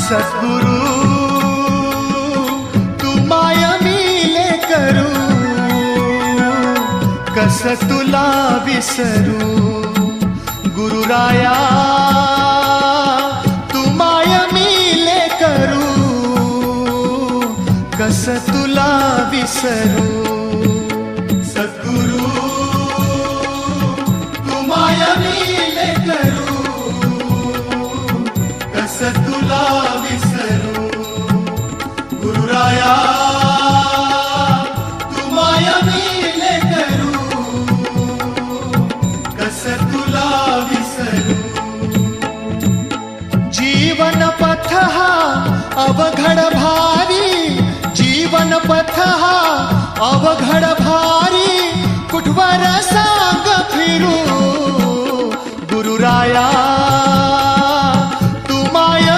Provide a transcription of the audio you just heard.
सद्गुरु तू माय मिले करू, कस तुला विसरू. गुरुराया तू माय मिले करू, कस तुला विसरू. सद्गुरु तू माय मिले करू, कस तुला विसरू. गुरुराया तू माय मिले करू, कस तुला विसरू. जीवन पथ हा अवघड भारी, जीवन पथ हा अवघड भारी, कुठवर सांग फिरू. गुरुराया